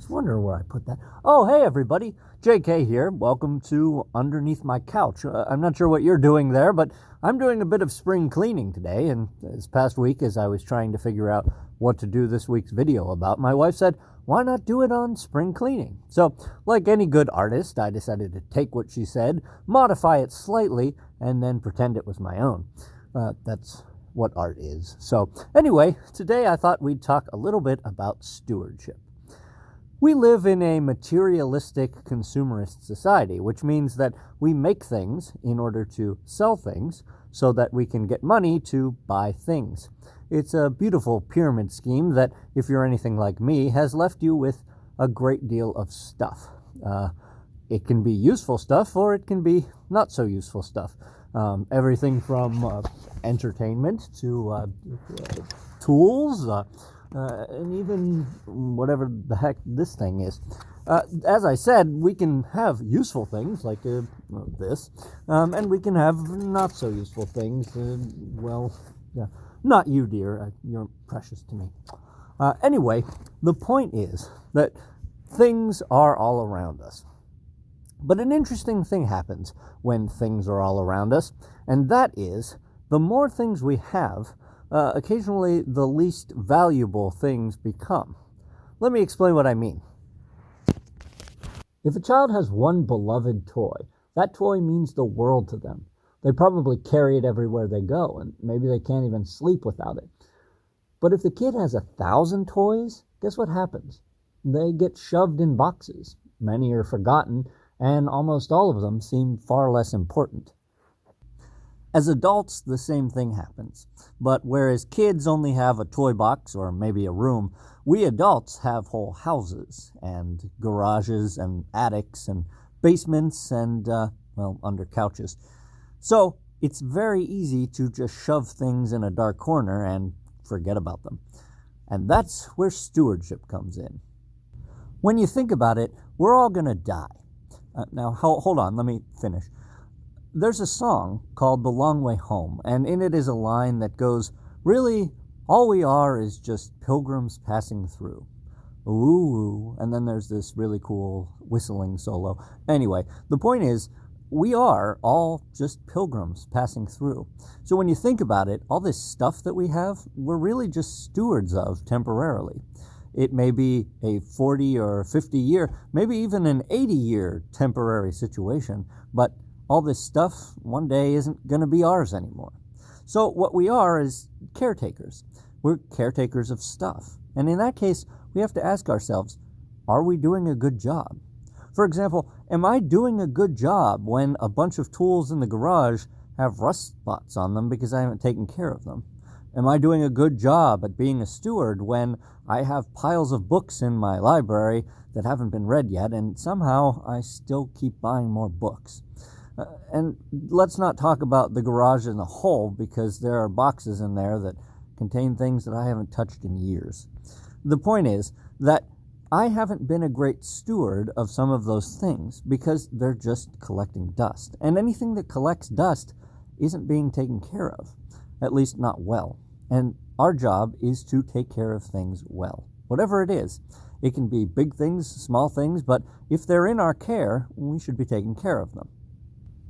Wonder where I put that. Oh, hey everybody, JK here. Welcome to Underneath My Couch. I'm not sure what you're doing there, but I'm doing a bit of spring cleaning today, and this past week as I was trying to figure out what to do this week's video about, my wife said, why not do it on spring cleaning? So, like any good artist, I decided to take what she said, modify it slightly, and then pretend it was my own. That's what art is. So, anyway, today I thought we'd talk a little bit about stewardship. We live in a materialistic consumerist society, which means that we make things in order to sell things so that we can get money to buy things. It's a beautiful pyramid scheme that, if you're anything like me, has left you with a great deal of stuff. It can be useful stuff or it can be not so useful stuff. Everything from entertainment to tools, and even whatever the heck this thing is. As I said, we can have useful things like this, and we can have not so useful things. Not you, dear. You're precious to me. Anyway, the point is that things are all around us. But an interesting thing happens when things are all around us, and that is the more things we have, occasionally the least valuable things become. Let me explain what I mean. If a child has one beloved toy, that toy means the world to them. They probably carry it everywhere they go, and maybe they can't even sleep without it. But if the kid has 1,000 toys, guess what happens? They get shoved in boxes. Many are forgotten, and almost all of them seem far less important. As adults, the same thing happens. But whereas kids only have a toy box or maybe a room, we adults have whole houses and garages and attics and basements and, under couches. So it's very easy to just shove things in a dark corner and forget about them. And that's where stewardship comes in. When you think about it, we're all going to die. Now, hold on, let me finish. There's a song called The Long Way Home, and in it is a line that goes, really, all we are is just pilgrims passing through. Ooh, and then there's this really cool whistling solo. Anyway, the point is, we are all just pilgrims passing through. So when you think about it, all this stuff that we have, we're really just stewards of temporarily. It may be a 40 or 50 year, maybe even an 80 year temporary situation, but all this stuff one day isn't going to be ours anymore. So what we are is caretakers. We're caretakers of stuff. And in that case, we have to ask ourselves, are we doing a good job? For example, am I doing a good job when a bunch of tools in the garage have rust spots on them because I haven't taken care of them? Am I doing a good job at being a steward when I have piles of books in my library that haven't been read yet, and somehow I still keep buying more books? And let's not talk about the garage as a whole, because there are boxes in there that contain things that I haven't touched in years. The point is that I haven't been a great steward of some of those things because they're just collecting dust. And anything that collects dust isn't being taken care of, at least not well. And our job is to take care of things well, whatever it is. It can be big things, small things, but if they're in our care, we should be taking care of them.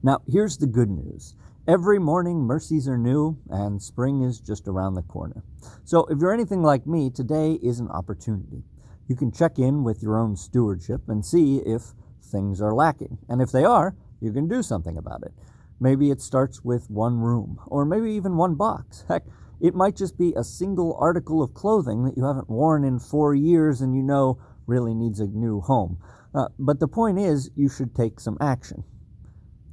Now, here's the good news. Every morning, mercies are new, and spring is just around the corner. So if you're anything like me, today is an opportunity. You can check in with your own stewardship and see if things are lacking. And if they are, you can do something about it. Maybe it starts with one room, or maybe even one box. Heck, it might just be a single article of clothing that you haven't worn in 4 years and you know really needs a new home. But the point is, you should take some action.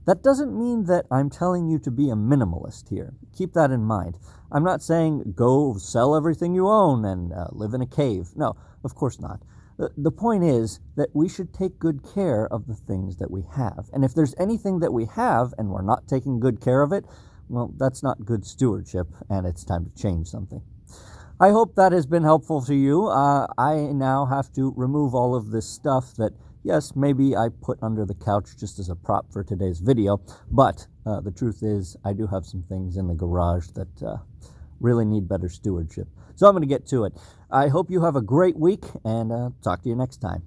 That doesn't mean that I'm telling you to be a minimalist here. Keep that in mind. I'm not saying go sell everything you own and live in a cave. No, of course not. The point is that we should take good care of the things that we have. And if there's anything that we have and we're not taking good care of it, well, that's not good stewardship, and it's time to change something. I hope that has been helpful to you. I now have to remove all of this stuff that, yes, maybe I put under the couch just as a prop for today's video, but the truth is I do have some things in the garage that really need better stewardship. So I'm going to get to it. I hope you have a great week, and talk to you next time.